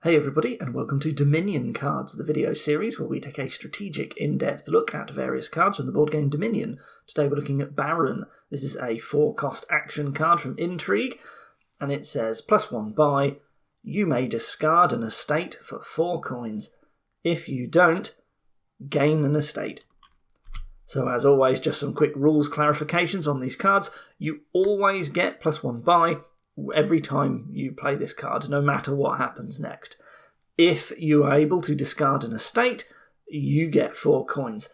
Hey everybody, and welcome to Dominion Cards, the video series where we take a strategic, in-depth look at various cards from the board game Dominion. Today we're looking at Baron. This is a 4-cost action card from Intrigue, and it says, +1 buy, you may discard an estate for 4 coins. If you don't, gain an estate. So as always, just some quick rules clarifications on these cards. You always get +1 buy every time you play this card, no matter what happens next. If you are able to discard an estate, you get 4 coins.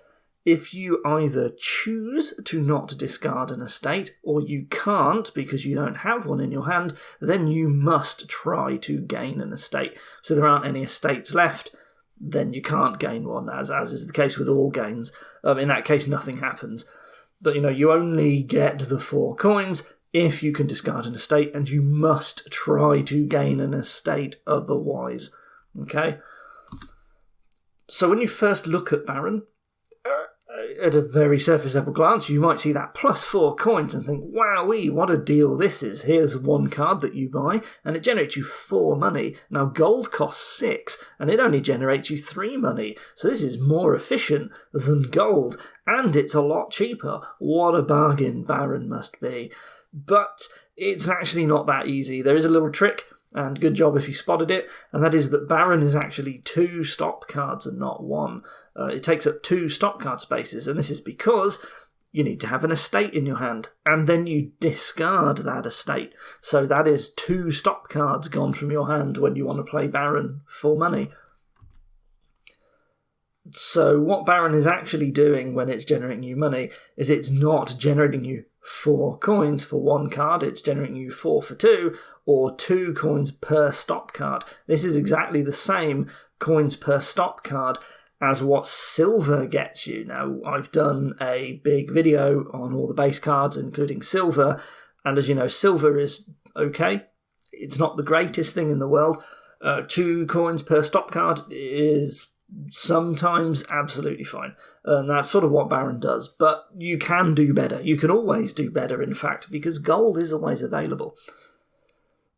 If you either choose to not discard an estate, or you can't because you don't have one in your hand, then you must try to gain an estate. So there aren't any estates left, then you can't gain one, as is the case with all gains. In that case, nothing happens. But you only get the 4 coins if you can discard an estate, and you must try to gain an estate otherwise. Okay? So when you first look at Baron, at a very surface level glance, you might see that +4 coins and think, wowee, what a deal this is. Here's one card that you buy, and it generates you 4 money. Now, gold costs 6, and it only generates you 3 money. So this is more efficient than gold, and it's a lot cheaper. What a bargain Baron must be. But it's actually not that easy. There is a little trick, and good job if you spotted it, and that is that Baron is actually 2 stop cards and not 1. It takes up 2 stop card spaces, and this is because you need to have an estate in your hand, and then you discard that estate. So that is 2 stop cards gone from your hand when you want to play Baron for money. So what Baron is actually doing when it's generating you money is it's not generating you 4 coins for 1 card, it's generating you 4 for 2, or 2 coins per stop card. This is exactly the same coins per stop card as what silver gets you. Now, I've done a big video on all the base cards, including silver, and as you know, silver is okay. It's not the greatest thing in the world. 2 coins per stop card is sometimes absolutely fine, and that's sort of what Baron does. But you can do better. You can always do better, in fact, because gold is always available.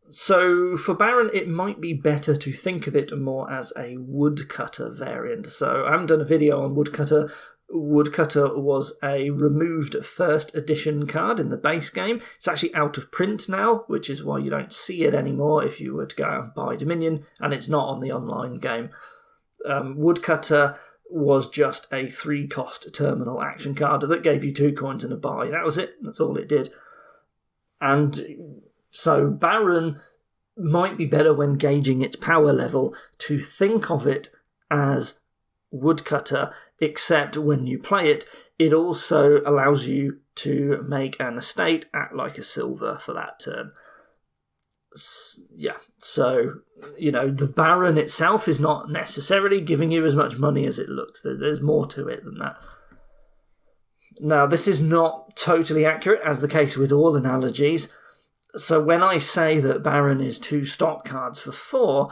So for Baron, it might be better to think of it more as a woodcutter variant. So I haven't done a video on woodcutter. Woodcutter was a removed 1st edition card in the base game. It's actually out of print now, which is why you don't see it anymore if you were to go out and buy Dominion, and it's not on the online game. Woodcutter was just a 3-cost terminal action card that gave you 2 coins and a buy. That was it. That's all it did. And so Baron might be better when gauging its power level to think of it as Woodcutter, except when you play it, it also allows you to make an estate act like a silver for that turn. Yeah, so, the Baron itself is not necessarily giving you as much money as it looks. There's more to it than that. Now, this is not totally accurate, as the case with all analogies. So when I say that Baron is 2 stop cards for 4,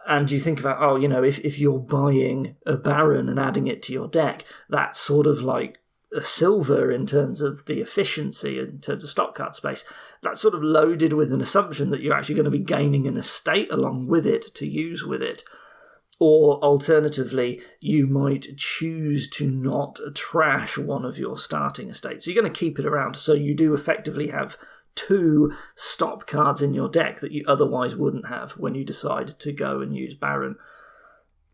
and you think about, if you're buying a Baron and adding it to your deck, that's sort of like a silver in terms of the efficiency, in terms of stop card space. That's sort of loaded with an assumption that you're actually going to be gaining an estate along with it to use with it. Or alternatively, you might choose to not trash one of your starting estates. So you're going to keep it around, so you do effectively have 2 stop cards in your deck that you otherwise wouldn't have when you decide to go and use Baron.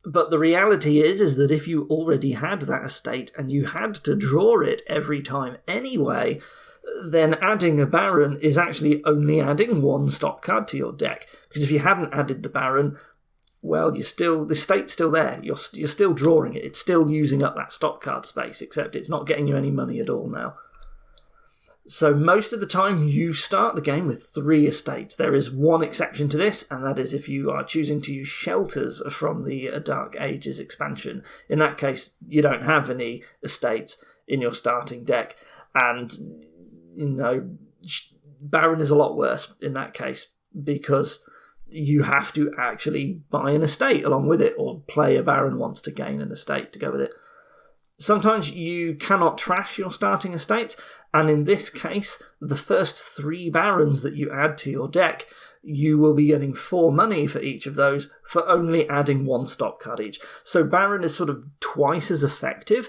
But the reality is that if you already had that estate and you had to draw it every time anyway, then adding a Baron is actually only adding 1 stop card to your deck. Because if you hadn't added the Baron, well, the estate's still there. You're still drawing it. It's still using up that stop card space, except it's not getting you any money at all now. So most of the time you start the game with 3 estates. There is one exception to this, and that is if you are choosing to use shelters from the Dark Ages expansion. In that case, you don't have any estates in your starting deck, and Baron is a lot worse in that case, because you have to actually buy an estate along with it, or play a Baron once to gain an estate to go with it. Sometimes you cannot trash your starting estates, and in this case, the first 3 Barons that you add to your deck, you will be getting 4 money for each of those for only adding 1 stop card each. So Baron is sort of twice as effective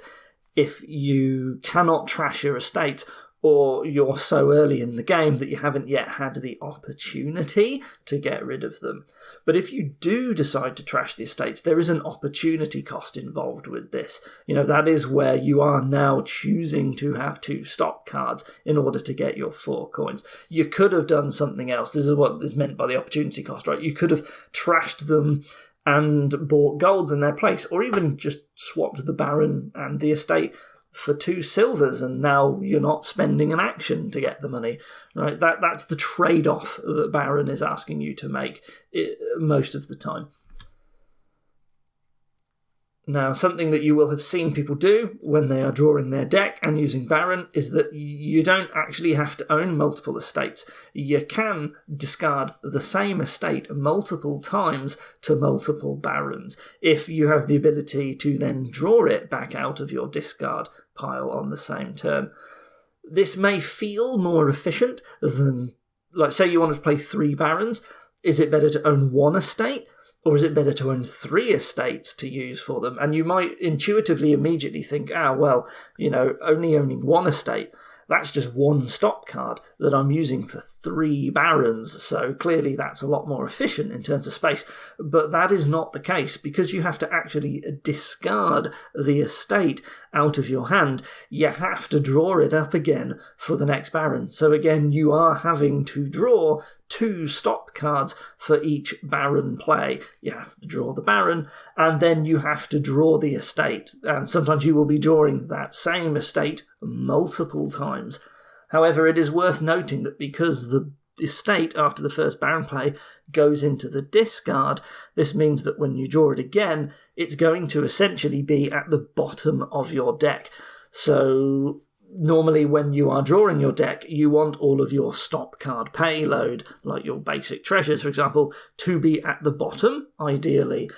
if you cannot trash your estates, or you're so early in the game that you haven't yet had the opportunity to get rid of them. But if you do decide to trash the estates, there is an opportunity cost involved with this. That is where you are now choosing to have 2 stop cards in order to get your 4 coins. You could have done something else. This is what is meant by the opportunity cost, right? You could have trashed them and bought golds in their place, or even just swapped the Baron and the estate for 2 silvers, and now you're not spending an action to get the money, right? That's the trade-off that Baron is asking you to make most of the time. Now, something that you will have seen people do when they are drawing their deck and using Baron is that you don't actually have to own multiple estates. You can discard the same estate multiple times to multiple Barons if you have the ability to then draw it back out of your discard pile on the same turn. This may feel more efficient than, like, say you wanted to play 3 Barons. Is it better to own 1 estate? Or is it better to own 3 estates to use for them? And you might intuitively immediately think, only owning 1 estate, that's just 1 stop card that I'm using for 3 Barons, so clearly that's a lot more efficient in terms of space. But that is not the case, because you have to actually discard the estate out of your hand. You have to draw it up again for the next Baron. So again, you are having to draw 2 stop cards for each Baron play. You have to draw the Baron, and then you have to draw the estate. And sometimes you will be drawing that same estate multiple times. However, it is worth noting that because the estate after the first Baron play goes into the discard, this means that when you draw it again, it's going to essentially be at the bottom of your deck. So normally when you are drawing your deck, you want all of your stop card payload, like your basic treasures, for example, to be at the bottom, ideally.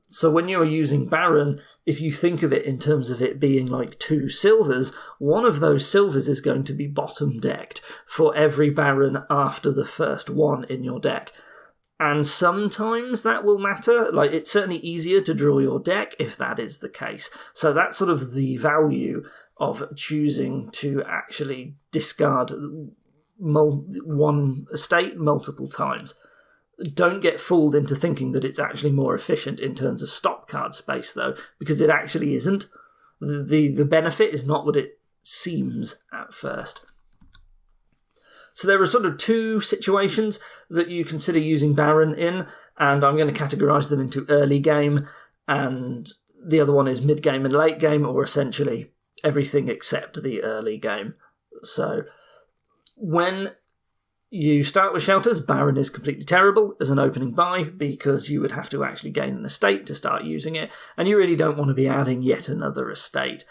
So when you're using Baron, if you think of it in terms of it being like 2 silvers, one of those silvers is going to be bottom decked for every Baron after the first one in your deck. And sometimes that will matter. Like, it's certainly easier to draw your deck if that is the case. So that's sort of the value of choosing to actually discard 1 estate multiple times. Don't get fooled into thinking that it's actually more efficient in terms of stop card space, though, because it actually isn't. The benefit is not what it seems at first. So there are sort of 2 situations that you consider using Baron in, and I'm going to categorise them into early game, and the other one is mid game and late game, or essentially everything except the early game. So when you start with Shelters, Baron is completely terrible as an opening buy, because you would have to actually gain an estate to start using it, and you really don't want to be adding yet another estate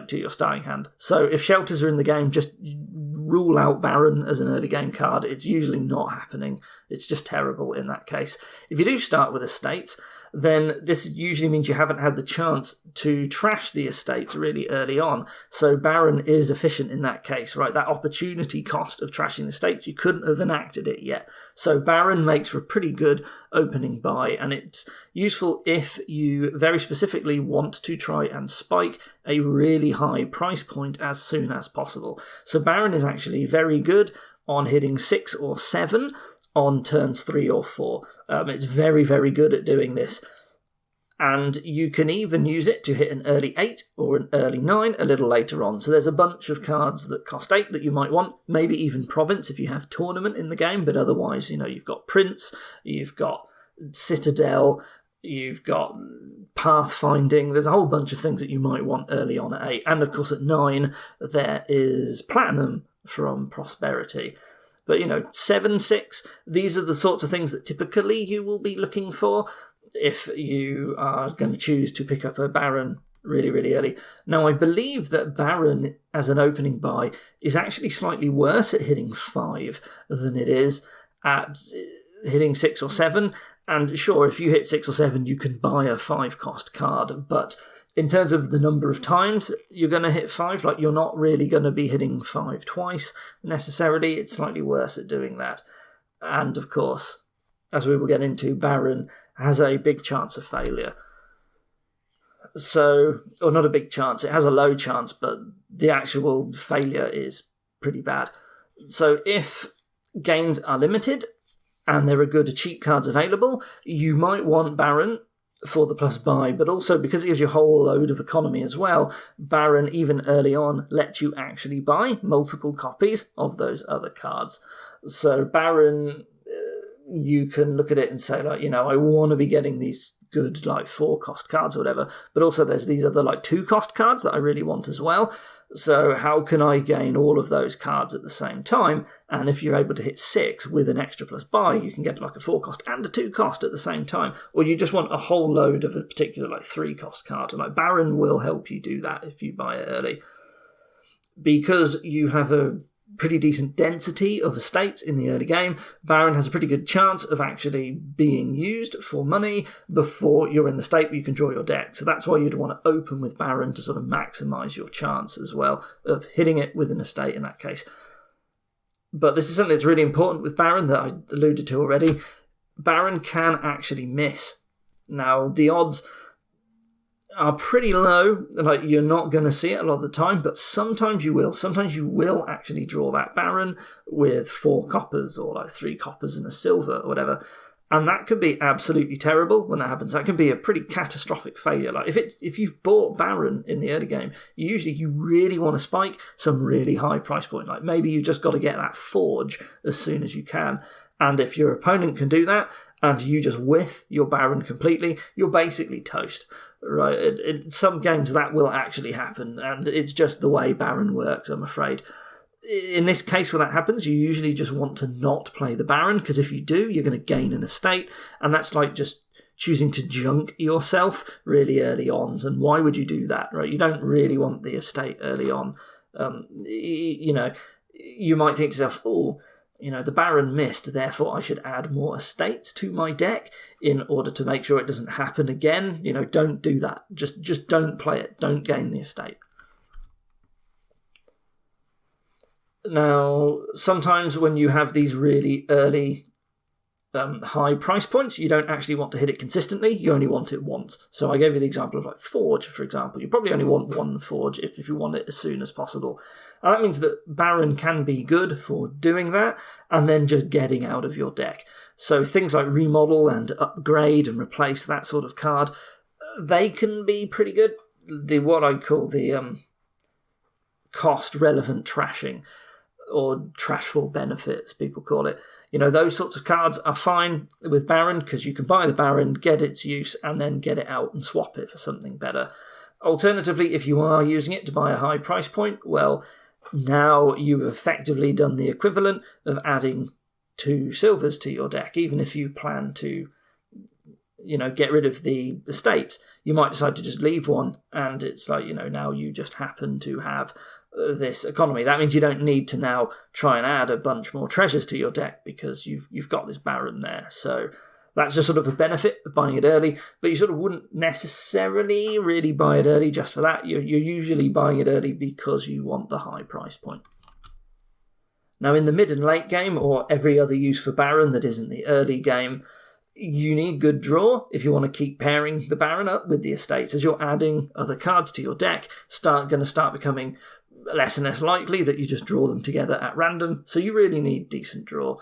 to your starting hand. So if Shelters are in the game, just rule out Baron as an early game card. It's usually not happening. It's just terrible in that case. If you do start with estates, then this usually means you haven't had the chance to trash the estates really early on. So Baron is efficient in that case, right? That opportunity cost of trashing the estates, you couldn't have enacted it yet. So Baron makes for a pretty good opening buy, and it's useful if you very specifically want to try and spike a really high price point as soon as possible. So Baron is actually very good on hitting 6 or 7 on turns 3 or 4. It's very, very good at doing this. And you can even use it to hit an early 8 or an early 9 a little later on. So there's a bunch of cards that cost 8 that you might want, maybe even Province if you have Tournament in the game, but otherwise, you've got Prince, you've got Citadel, you've got Pathfinding. There's a whole bunch of things that you might want early on at 8. And of course at 9, there is Platinum from Prosperity. But, 7, 6, these are the sorts of things that typically you will be looking for if you are going to choose to pick up a Baron really, really early. Now, I believe that Baron, as an opening buy, is actually slightly worse at hitting 5 than it is at hitting 6 or 7. And sure, if you hit 6 or 7, you can buy a 5-cost card, but in terms of the number of times you're going to hit 5, you're not really going to be hitting 5 twice necessarily. It's slightly worse at doing that. And of course, as we will get into, Baron has a big chance of failure. So, or not a big chance, it has a low chance, but the actual failure is pretty bad. So if gains are limited and there are good cheap cards available, you might want Baron for the plus buy, but also because it gives you a whole load of economy as well, Baron, even early on, lets you actually buy multiple copies of those other cards. So Baron, you can look at it and say, like, I want to be getting these good, like, 4-cost cards or whatever, but also there's these other, like, 2-cost cards that I really want as well. So how can I gain all of those cards at the same time? And if you're able to hit 6 with an extra plus buy, you can get like a 4-cost and a 2-cost at the same time. Or you just want a whole load of a particular, like, 3-cost card. And, like, Baron will help you do that if you buy it early. Because you have a pretty decent density of estates in the early game, Baron has a pretty good chance of actually being used for money before you're in the state where you can draw your deck. So that's why you'd want to open with Baron to sort of maximise your chance as well of hitting it with an estate in that case. But this is something that's really important with Baron that I alluded to already. Baron can actually miss. Now, the odds are pretty low, like you're not going to see it a lot of the time, but sometimes you will. Sometimes you will actually draw that Baron with 4 coppers or like 3 coppers and a silver or whatever, and that could be absolutely terrible when that happens. That can be a pretty catastrophic failure. Like if you've bought Baron in the early game, you really want to spike some really high price point. Like maybe you just got to get that Forge as soon as you can, and if your opponent can do that and you just whiff your Baron completely, you're basically toast. Right, in some games that will actually happen, and it's just the way Baron works, I'm afraid. In this case, when that happens, you usually just want to not play the Baron, because if you do, you're going to gain an estate, and that's like just choosing to junk yourself really early on. And why would you do that, right? You don't really want the estate early on. You might think to yourself, the Baron missed, therefore I should add more estates to my deck in order to make sure it doesn't happen again. Don't do that. Just don't play it. Don't gain the estate. Now, sometimes when you have these really early high price points, you don't actually want to hit it consistently, you only want it once. So I gave you the example of like Forge, for example. You probably only want 1 Forge if you want it as soon as possible. And that means that Baron can be good for doing that and then just getting out of your deck. So things like remodel and upgrade and replace, that sort of card, they can be pretty good. What I call the cost relevant trashing, or trashful benefits, people call it. Those sorts of cards are fine with Baron because you can buy the Baron, get its use, and then get it out and swap it for something better. Alternatively, if you are using it to buy a high price point, well, now you've effectively done the equivalent of adding 2 silvers to your deck. Even if you plan to, get rid of the estates, you might decide to just leave one, and it's like, now you just happen to have this economy. That means you don't need to now try and add a bunch more treasures to your deck because you've got this Baron there. So that's just sort of a benefit of buying it early, but you sort of wouldn't necessarily really buy it early just for that. You're usually buying it early because you want the high price point. Now, in the mid and late game, or every other use for Baron that isn't the early game, you need good draw if you want to keep pairing the Baron up with the estates. As you're adding other cards to your deck, going to start becoming less and less likely that you just draw them together at random, so you really need decent draw.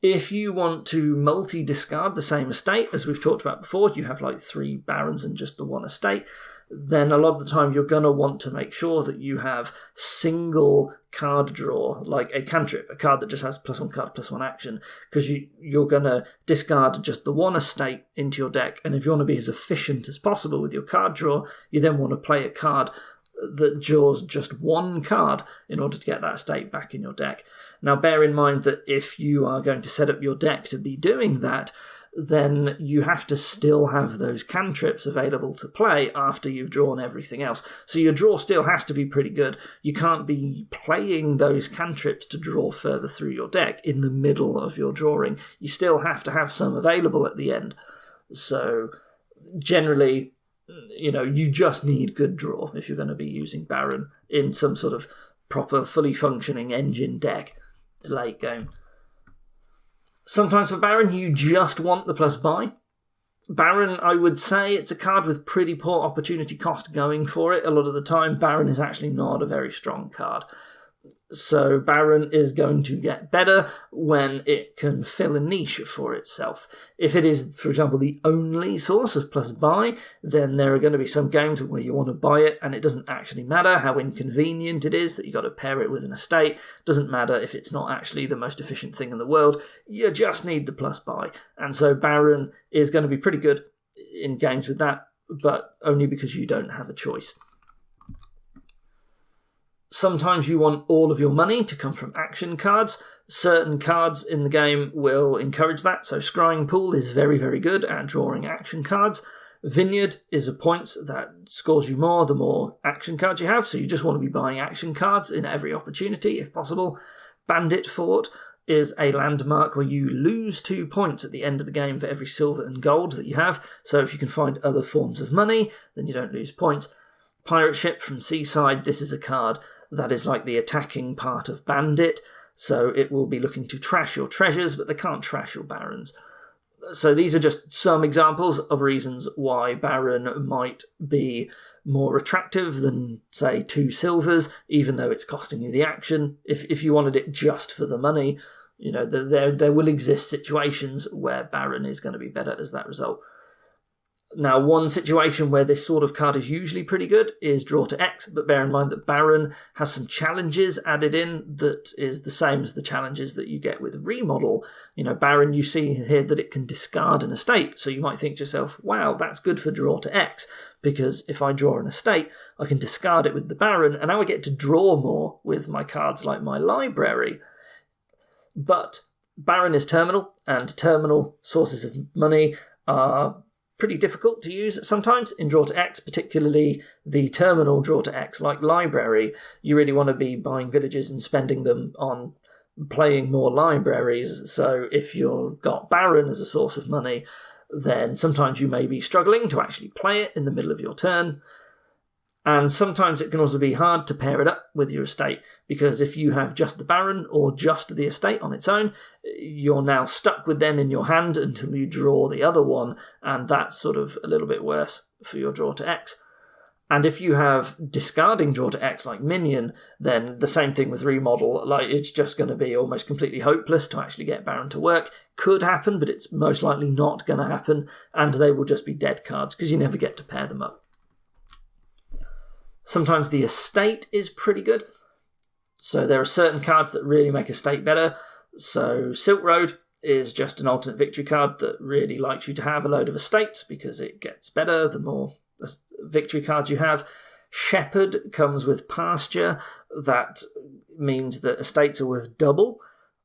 If you want to multi-discard the same estate, as we've talked about before, you have like 3 Barons and just the 1 estate, then a lot of the time you're going to want to make sure that you have single card draw, like a cantrip, a card that just has +1 card, +1 action, because you're going to discard just the 1 estate into your deck, and if you want to be as efficient as possible with your card draw, you then want to play a card that draws just 1 card in order to get that estate back in your deck. Now, bear in mind that if you are going to set up your deck to be doing that, then you have to still have those cantrips available to play after you've drawn everything else. So your draw still has to be pretty good. You can't be playing those cantrips to draw further through your deck in the middle of your drawing. You still have to have some available at the end. So generally, you just need good draw if you're going to be using Baron in some sort of proper, fully functioning engine deck late game. Sometimes for Baron, you just want the plus buy. Baron, I would say it's a card with pretty poor opportunity cost going for it. A lot of the time, Baron is actually not a very strong card. So Baron is going to get better when it can fill a niche for itself. If it is, for example, the only source of plus buy, then there are going to be some games where you want to buy it and it doesn't actually matter how inconvenient it is that you've got to pair it with an estate. It doesn't matter if it's not actually the most efficient thing in the world. You just need the plus buy. And so Baron is going to be pretty good in games with that, but only because you don't have a choice. Sometimes you want all of your money to come from action cards. Certain cards in the game will encourage that. So Scrying Pool is very, very good at drawing action cards. Vineyard is a point that scores you more the more action cards you have. So you just want to be buying action cards in every opportunity if possible. Bandit Fort is a landmark where you lose 2 points at the end of the game for every silver and gold that you have. So if you can find other forms of money, then you don't lose points. Pirate Ship from Seaside, this is a card that is like the attacking part of Bandit, so it will be looking to trash your treasures, but they can't trash your barons. So these are just some examples of reasons why Baron might be more attractive than, say, 2 silvers, even though it's costing you the action. If you wanted it just for the money, you know, there will exist situations where Baron is going to be better as that result. Now, one situation where this sort of card is usually pretty good is Draw to X, but bear in mind that Baron has some challenges added in that is the same as the challenges that you get with Remodel. You know, Baron, you see here that it can discard an estate, so you might think to yourself, wow, that's good for Draw to X, because if I draw an estate, I can discard it with the Baron, and now I get to draw more with my cards like my library. But Baron is terminal, and terminal sources of money are pretty difficult to use sometimes in Draw to X, particularly the terminal Draw to X like Library. You really want to be buying villages and spending them on playing more libraries. So if you've got Baron as a source of money, then sometimes you may be struggling to actually play it in the middle of your turn. And sometimes it can also be hard to pair it up with your estate, because if you have just the Baron or just the estate on its own, you're now stuck with them in your hand until you draw the other one, and that's sort of a little bit worse for your Draw to X. And if you have discarding Draw to X like Minion, then the same thing with Remodel. Like, it's just going to be almost completely hopeless to actually get Baron to work. Could happen, but it's most likely not going to happen, and they will just be dead cards because you never get to pair them up. Sometimes the estate is pretty good. So there are certain cards that really make estate better. So Silk Road is just an alternate victory card that really likes you to have a load of estates because it gets better the more victory cards you have. Shepherd comes with pasture. That means that estates are worth double,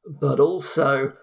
but also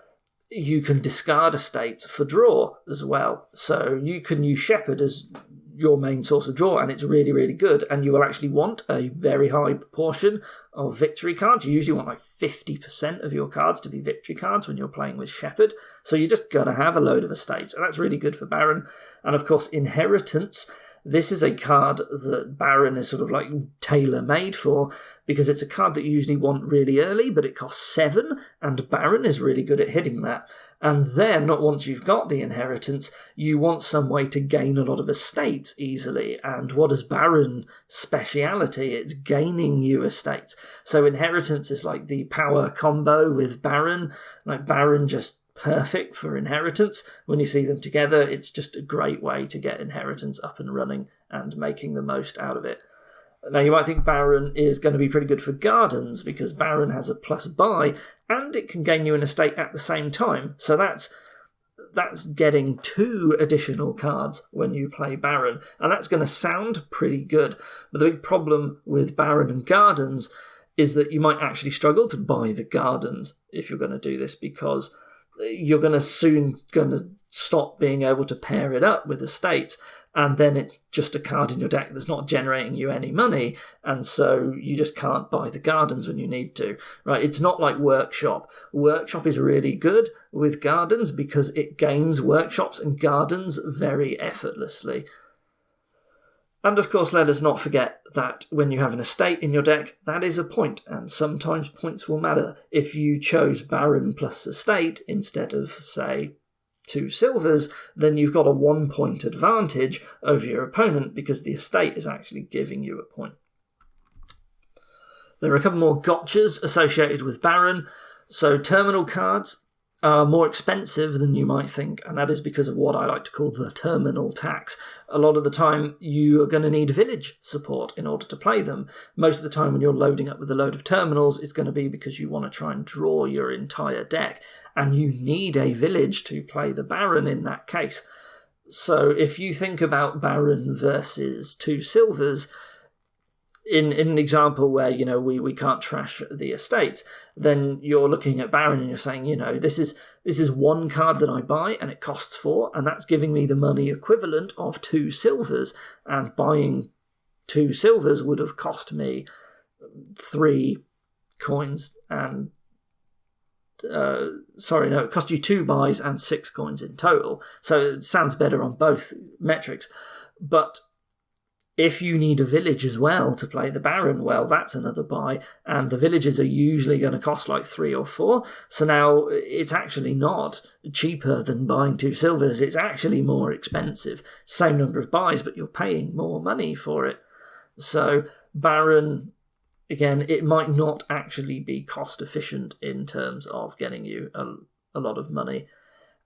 you can discard estates for draw as well. So you can use Shepherd as your main source of draw, and it's really, really good, and you will actually want a very high proportion of victory cards. You usually want like 50% of your cards to be victory cards when you're playing with Shepherd, so you're just going to have a load of estates, and that's really good for Baron. And of course, Inheritance, this is a card that Baron is sort of like tailor-made for, because it's a card that you usually want really early, but it costs 7, and Baron is really good at hitting that. And then, once you've got the Inheritance, you want some way to gain a lot of estates easily. And what is Baron's speciality? It's gaining new estates. So Inheritance is like the power combo with Baron. Like, Baron just perfect for Inheritance. When you see them together, it's just a great way to get Inheritance up and running and making the most out of it. Now, you might think Baron is going to be pretty good for Gardens, because Baron has a plus buy, and it can gain you an estate at the same time. So that's getting 2 additional cards when you play Baron, and that's going to sound pretty good. But the big problem with Baron and Gardens is that you might actually struggle to buy the Gardens if you're going to do this, because you're going to stop being able to pair it up with estates, and then it's just a card in your deck that's not generating you any money, and so you just can't buy the Gardens when you need to, right? It's not like Workshop. Workshop is really good with Gardens because it gains Workshops and Gardens very effortlessly. And of course, let us not forget that when you have an estate in your deck, that is a point, and sometimes points will matter. If you chose Baron plus estate instead of, say, 2 silvers, then you've got a 1 point advantage over your opponent because the estate is actually giving you a point. There are a couple more gotchas associated with Baron. So terminal cards are more expensive than you might think, and that is because of what I like to call the terminal tax. A lot of the time you are going to need village support in order to play them. Most of the time when you're loading up with a load of terminals, it's going to be because you want to try and draw your entire deck, and you need a village to play the Baron in that case. So if you think about Baron versus 2 silvers, in an example where, we can't trash the estates, then you're looking at Baron and you're saying, this is 1 card that I buy and it costs 4, and that's giving me the money equivalent of 2 silvers, and buying 2 silvers would have cost me 3 coins and it cost you 2 buys and 6 coins in total. So it sounds better on both metrics. But if you need a village as well to play the Baron, well, that's another buy, and the villages are usually going to cost like 3 or 4, so now it's actually not cheaper than buying 2 silvers, it's actually more expensive. Same number of buys, but you're paying more money for it. So Baron, again, it might not actually be cost efficient in terms of getting you a lot of money.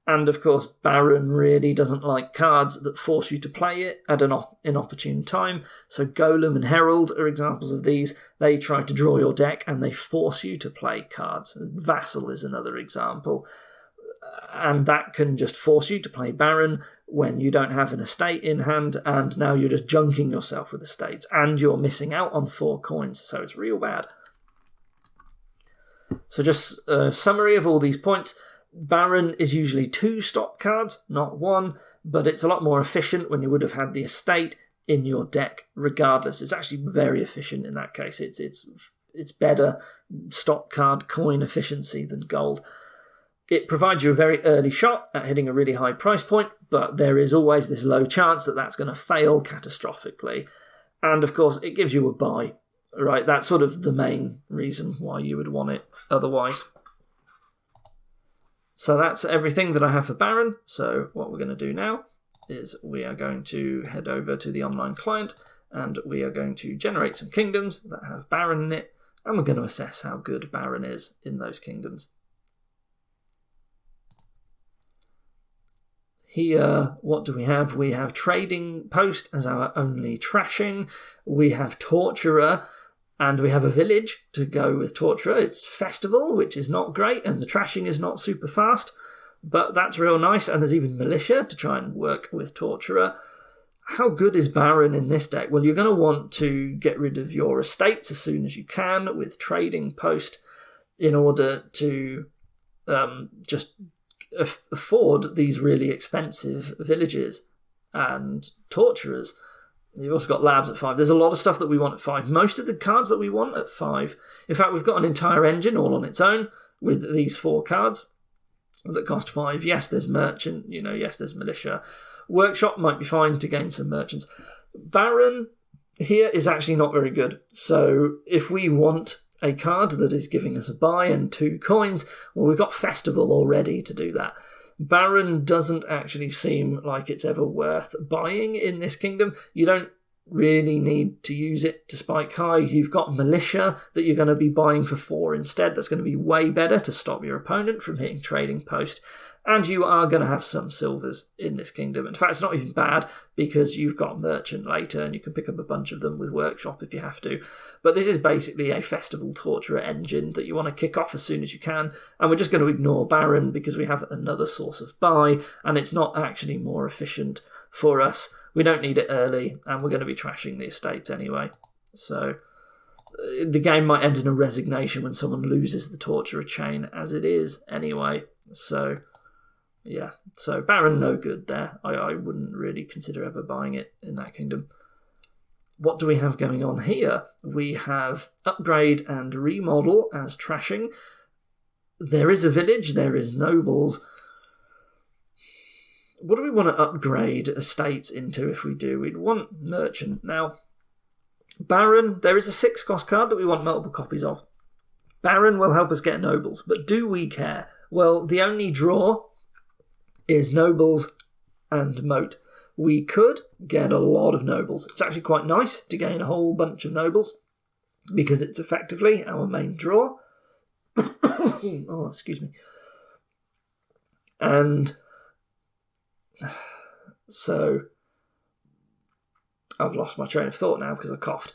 And of course, Baron really doesn't like cards that force you to play it at an inopportune time. So Golem and Herald are examples of these. They try to draw your deck and they force you to play cards. Vassal is another example. And that can just force you to play Baron when you don't have an estate in hand, and now you're just junking yourself with estates, and you're missing out on 4 coins, so it's real bad. So just a summary of all these points. Baron is usually 2 stop cards, not 1, but it's a lot more efficient when you would have had the estate in your deck regardless. It's actually very efficient in that case. It's better stop card coin efficiency than gold. It provides you a very early shot at hitting a really high price point, but there is always this low chance that that's going to fail catastrophically. And of course, it gives you a buy, right? That's sort of the main reason why you would want it otherwise. So that's everything that I have for Baron. So what we're going to do now is we are going to head over to the online client and we are going to generate some kingdoms that have Baron in it, and we're going to assess how good Baron is in those kingdoms. Here, what do we have? We have Trading Post as our only trashing. We have Torturer, and we have a village to go with Torturer. It's Festival, which is not great, and the trashing is not super fast, but that's real nice, and there's even Militia to try and work with Torturer. How good is Baron in this deck? Well, you're going to want to get rid of your estates as soon as you can with Trading Post in order to just afford these really expensive villages and Torturers. You've also got Labs at 5. There's a lot of stuff that we want at 5. Most of the cards that we want at 5. In fact, we've got an entire engine all on its own with these 4 cards that cost 5. Yes, there's Merchant. Yes, there's Militia. Workshop might be fine to gain some merchants. Baron here is actually not very good. So if we want a card that is giving us a buy and 2 coins, well, we've got Festival already to do that. Baron doesn't actually seem like it's ever worth buying in this kingdom. You don't really need to use it to spike high. You've got Militia that you're going to be buying for 4 instead. That's going to be way better to stop your opponent from hitting Trading Post. And you are going to have some silvers in this kingdom. In fact, it's not even bad because you've got Merchant later and you can pick up a bunch of them with Workshop if you have to. But this is basically a Festival Torturer engine that you want to kick off as soon as you can. And we're just going to ignore Baron because we have another source of buy and it's not actually more efficient for us. We don't need it early and we're going to be trashing the estates anyway. So the game might end in a resignation when someone loses the Torturer chain as it is anyway. So yeah, so Baron no good there. I wouldn't really consider ever buying it in that kingdom. What do we have going on here? We have Upgrade and Remodel as trashing. There is a village, there is nobles. what do we want to upgrade estates into if we do? We'd want Merchant. Now, Baron, there is a 6-cost card that we want multiple copies of. Baron will help us get nobles, but do we care? Well, the only draw is nobles and moat. We could get a lot of nobles. It's actually quite nice to gain a whole bunch of nobles because it's effectively our main draw. Oh, excuse me. And so I've lost my train of thought now because I coughed.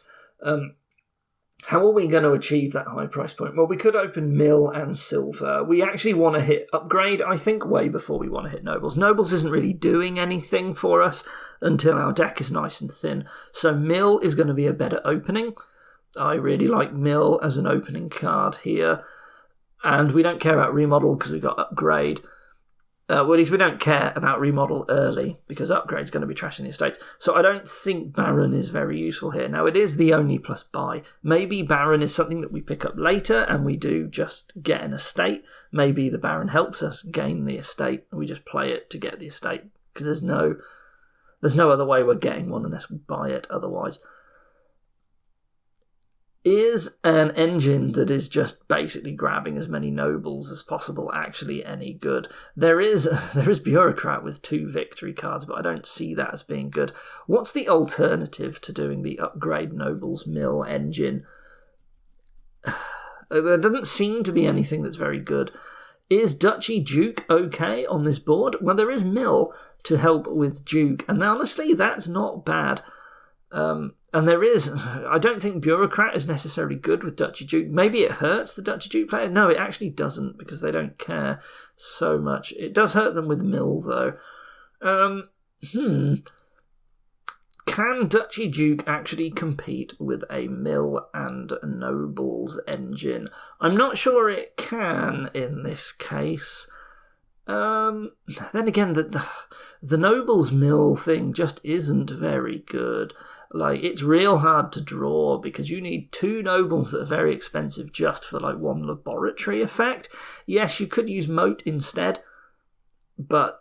How are we going to achieve that high price point? Well, we could open mill and silver. We actually want to hit upgrade, I think, way before we want to hit nobles. Nobles isn't really doing anything for us until our deck is nice and thin. So mill is going to be a better opening. I really like mill as an opening card here. And we don't care about remodel because we've got upgrade. Well, at least we don't care about remodel early because upgrade's going to be trashing the estates. So I don't think Baron is very useful here. Now, it is the only plus buy. Maybe Baron is something that we pick up later and we do just get an estate. Maybe the Baron helps us gain the estate and we just play it to get the estate because there's no other way we're getting one unless we buy it otherwise. Is an engine that is just basically grabbing as many nobles as possible actually any good? There is Bureaucrat with 2 victory cards, but I don't see that as being good. What's the alternative to doing the upgrade nobles mill engine? There doesn't seem to be anything that's very good. Is Duchy Duke okay on this board? Well, there is mill to help with Duke, and honestly, that's not bad. And there is, I don't think Bureaucrat is necessarily good with Duchy Duke. Maybe it hurts the Duchy Duke player. No, it actually doesn't because they don't care so much. It does hurt them with mill, though. Can Duchy Duke actually compete with a mill and nobles engine? I'm not sure it can in this case. Then again, the nobles mill thing just isn't very good. Like, it's real hard to draw because you need 2 nobles that are very expensive just for, like, 1 laboratory effect. Yes, you could use moat instead, but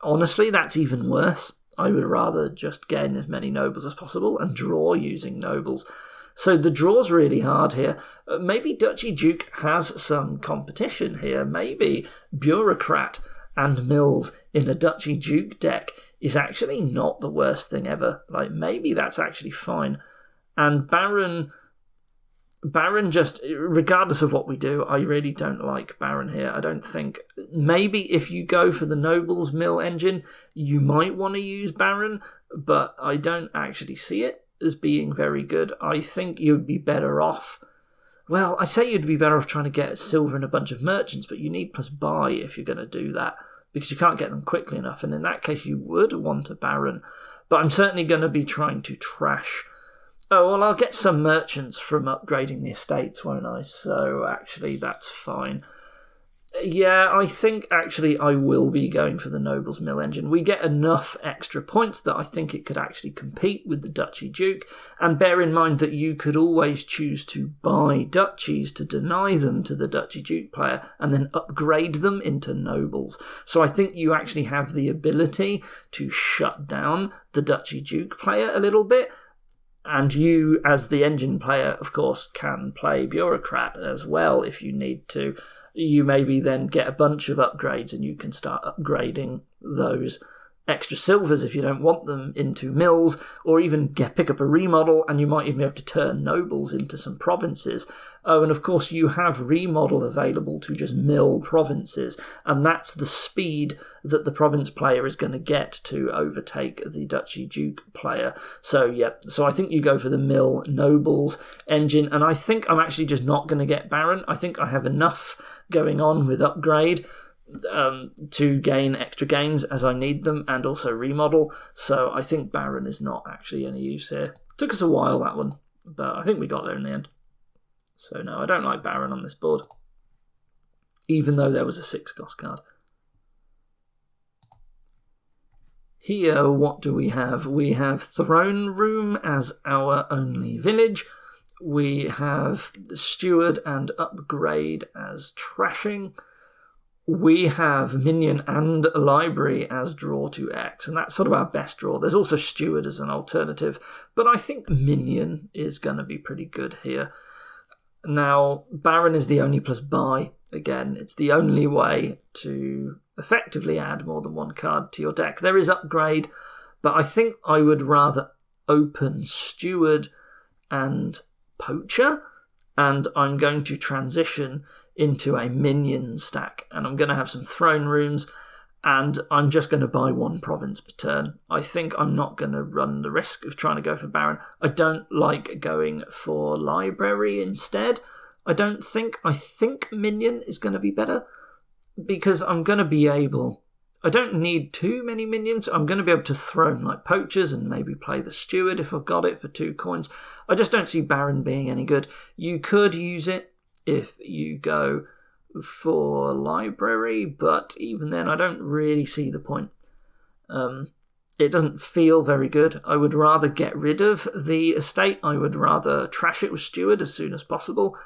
honestly, that's even worse. I would rather just gain as many nobles as possible and draw using nobles. So the draw's really hard here. Maybe Duchy Duke has some competition here. Maybe Bureaucrat and mills in a Duchy Duke deck is actually not the worst thing ever. Like, maybe that's actually fine. And Baron just, regardless of what we do, I really don't like Baron here. I don't think, maybe if you go for the Nobles Mill engine, you might want to use Baron, but I don't actually see it as being very good. I think you'd be better off, well, I say you'd be better off trying to get silver and a bunch of merchants, but you need plus buy if you're going to do that, because you can't get them quickly enough, and in that case you would want a Baron. But I'm certainly going to be trying to trash. Oh, well, I'll get some merchants from upgrading the estates, won't I? So actually that's fine. Yeah, I think actually I will be going for the Nobles Mill engine. We get enough extra points that I think it could actually compete with the Duchy Duke. And bear in mind that you could always choose to buy duchies to deny them to the Duchy Duke player and then upgrade them into nobles. So I think you actually have the ability to shut down the Duchy Duke player a little bit. And you, as the engine player, of course, can play Bureaucrat as well if you need to. You maybe then get a bunch of upgrades and you can start upgrading those extra silvers if you don't want them into mills, or even pick up a remodel, and you might even be able to turn nobles into some provinces. Oh, and of course you have remodel available to just mill provinces, and that's the speed that the province player is going to get to overtake the Duchy Duke player. So yeah, so I think you go for the mill nobles engine, and I think I'm actually just not going to get Baron. I think I have enough going on with upgrade to gain extra gains as I need them, and also remodel. So I think Baron is not actually any use here. Took us a while, that one, but I think we got there in the end. So no, I don't like Baron on this board, even though there was a 6-cost card. Here, what do we have? We have Throne Room as our only village. We have Steward and Upgrade as trashing. we have Minion and Library as draw to X, and that's sort of our best draw. There's also Steward as an alternative, but I think Minion is going to be pretty good here. Now, Baron is the only plus buy. Again, it's the only way to effectively add more than one card to your deck. There is Upgrade, but I think I would rather open Steward and Poacher, and I'm going to transition into a minion stack, and I'm going to have some throne rooms, and I'm just going to buy one province per turn. I think I'm not going to run the risk of trying to go for Baron. I don't like going for Library instead. I think Minion is going to be better, because I'm going to be able... I don't need too many minions. I'm going to be able to throw like poachers and maybe play the Steward if I've got it for 2 coins. I just don't see Baron being any good. You could use it if you go for Library, but even then I don't really see the point. It doesn't feel very good. I would rather get rid of the estate. I would rather trash it with Steward as soon as possible.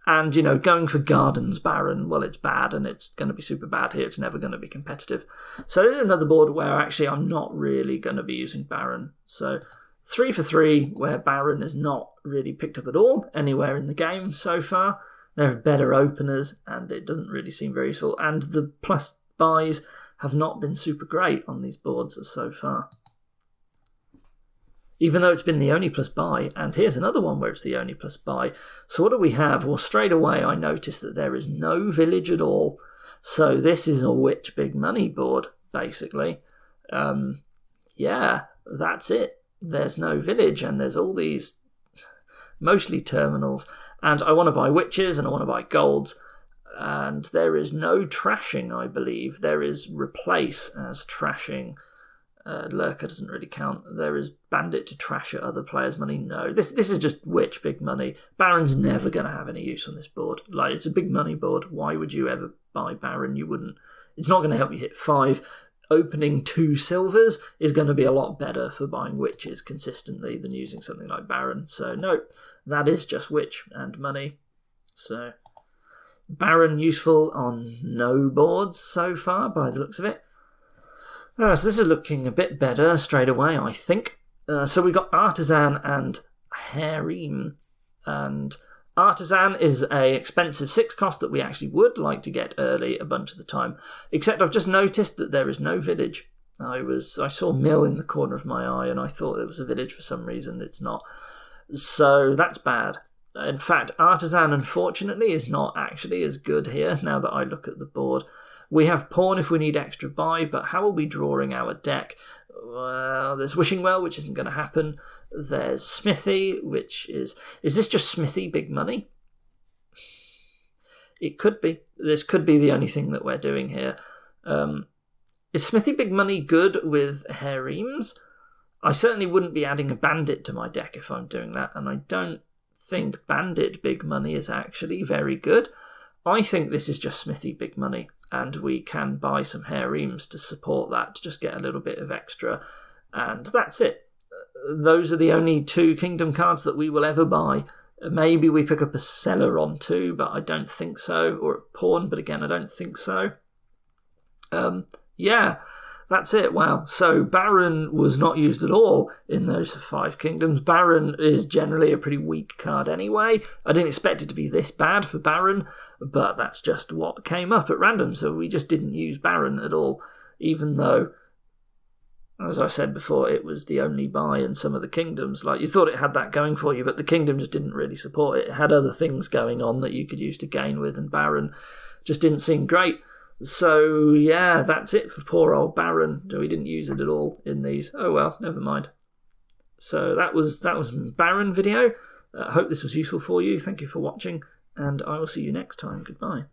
And, going for Gardens Baron, well, it's bad, and it's going to be super bad here. It's never going to be competitive. So there's another board where actually I'm not really going to be using Baron. So 3 for 3, where Baron is not really picked up at all anywhere in the game so far. There are better openers, and it doesn't really seem very useful. And the plus buys have not been super great on these boards so far, even though it's been the only plus buy. And here's another one where it's the only plus buy. So what do we have? Well, straight away I noticed that there is no village at all. So this is a Witch Big Money board, basically. Yeah, that's it. There's no village, and there's all these mostly terminals. And I want to buy witches, and I want to buy golds. And there is no trashing, I believe. There is replace as trashing. Lurker doesn't really count. There is Bandit to trash at other players' money. No, this is just Witch Big Money. Baron's never going to have any use on this board. Like, it's a big money board. Why would you ever buy Baron? You wouldn't. It's not going to help you hit 5. Opening 2 silvers is going to be a lot better for buying witches consistently than using something like Baron. So no, that is just Witch and money. So Baron useful on no boards so far by the looks of it. So this is looking a bit better straight away, I think. So we got Artisan and Harem. And Artisan is a expensive 6 cost that we actually would like to get early a bunch of the time. Except I've just noticed that there is no village. I saw Mill in the corner of my eye, and I thought it was a village for some reason. It's not. So that's bad. In fact, Artisan, unfortunately, is not actually as good here now that I look at the board. We have Pawn if we need extra buy, but how are we drawing our deck? Well, there's Wishing Well, which isn't going to happen. There's Smithy, which is... Is this just Smithy Big Money? It could be. This could be the only thing that we're doing here. Is Smithy Big Money good with Harems? I certainly wouldn't be adding a Bandit to my deck if I'm doing that, and I don't think Bandit Big Money is actually very good. I think this is just Smithy Big Money, and we can buy some Harems to support that, to just get a little bit of extra, and that's it. Those are the only 2 Kingdom cards that we will ever buy. Maybe we pick up a Celeron too, but I don't think so, or a Pawn, but again, I don't think so. Yeah, that's it. Wow. So Baron was not used at all in those 5 kingdoms. Baron is generally a pretty weak card anyway. I didn't expect it to be this bad for Baron, but that's just what came up at random. So we just didn't use Baron at all, even though, as I said before, it was the only buy in some of the kingdoms. Like, you thought it had that going for you, but the kingdom just didn't really support it. It had other things going on that you could use to gain with, and Baron just didn't seem great. So, yeah, that's it for poor old Baron. We didn't use it at all in these. Oh, well, never mind. So that was Baron video. I hope this was useful for you. Thank you for watching, and I will see you next time. Goodbye.